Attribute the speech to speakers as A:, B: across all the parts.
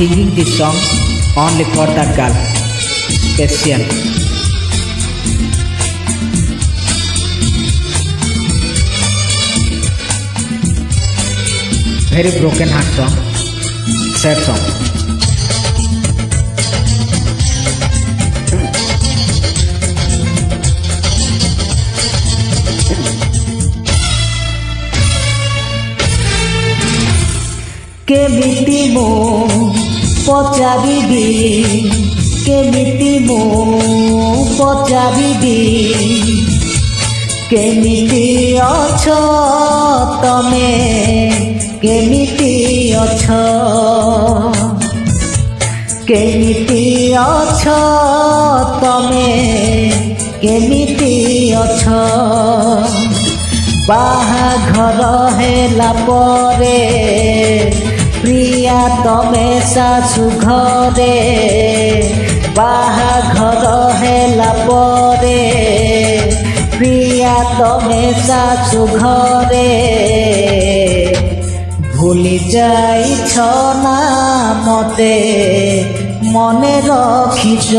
A: singing this song only for that girl. Special. Very broken heart song. Sad song.
B: केमिति मो पचारिबी केमिति मो पचारिबी केमिति अछ तमे केमिति अछ केमिति अछ तमे केमिति अछ बाहाघर हेला परे प्रिया तमे शाशु घरे बाहाघर हेला परे प्रिया तमे शाशु घरे भूली जाइछ ना मते मने रखिछ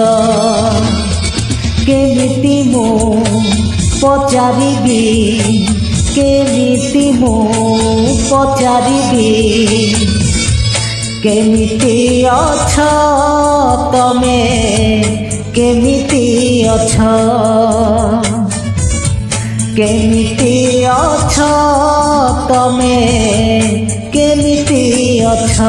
B: केमिति मु पचारिबी केमिति मु पचारिबी केमिति अछ तमे केमिति अछ केमिति अछ तमे केमिति अछ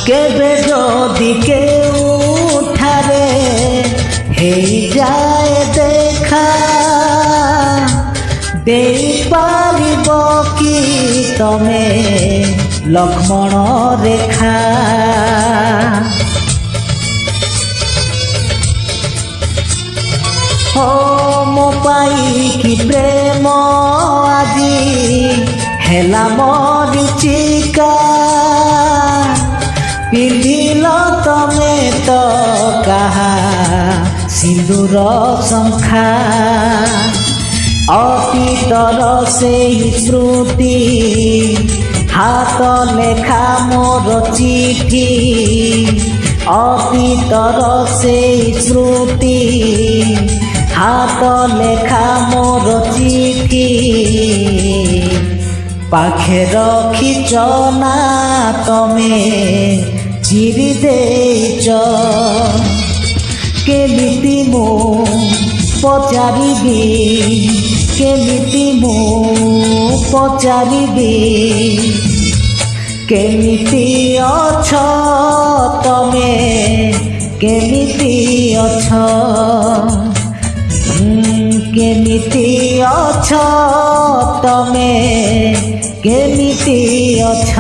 B: केबे जदि केउठारे हेई जाए देखा देई पारिब कि तमे लक्ष्मण रेखा हो मो पाई कि प्रेम आदि हेला मरीचिका पिंधिल तमे तो कहा सिंदूर शंखा अतीतर से स्मृति हाथ लेखा मोर चिठी अतीतर से स्मृति हाथ लेखा मोर चिठी पाखे रखिच ना तमे चिरी देइच केमिति मु पचारिबी केमिति मु पचारिबी केमिति अछ तमे केमिति अछ केमिति अछ तमे केमिति अछ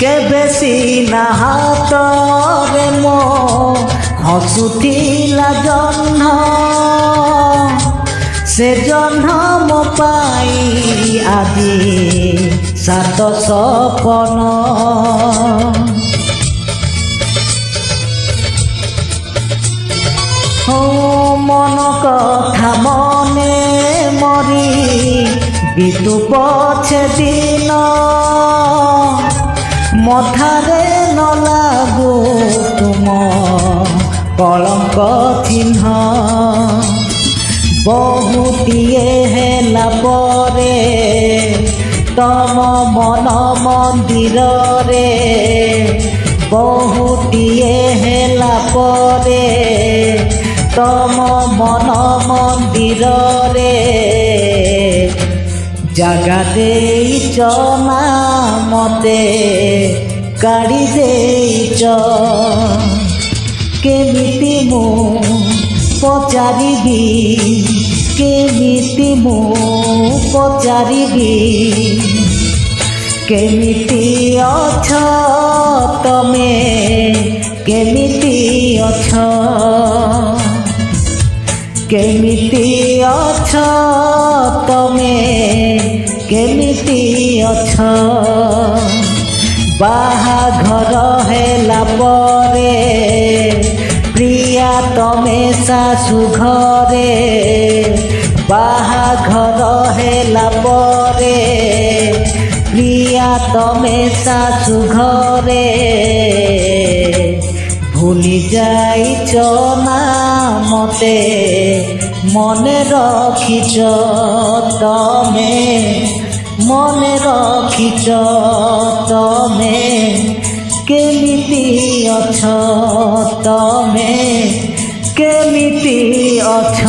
B: केबे सीना हाथरे मो हसुथिला जह्न से जह्न मो पाई आदि सात सपन हो मन कथा मने मरी बितु पछे दिन मथारे न लागू तुम कलंक चिन्ह बहुतिए हेला परे ତମ ମନ ମନ୍ଦିରରେ ବହୁଟିଏ ହେଲା ପରେ ତମ ମନ ମନ୍ଦିରରେ ଜାଗା ଦେଇଛ ନା ମତେ କାଢ଼ି ଦେଇଛ କେମିତି ମୁଁ ପଚାରିବି କେମିତି ମୁଁ ପଚାରିବି କେମିତି ଅଛ ତମେ କେମିତି ଅଛ କେମିତି ଅଛ ତମେ କେମିତି ଅଛ ବାହାଘର ହେଲା ପରେ ପ୍ରିୟା ତମେ ଶାଶୁ ଘରେ ବାହାଘର ହେଲା ପରେ ପ୍ରିୟା ତମେ ଶାଶୁ ଘରେ ভুলি যাইছ না মতে মনে রখিছ তমে মনে রখিছ তমে কেমিতি অছ তমে কেমিতি অছ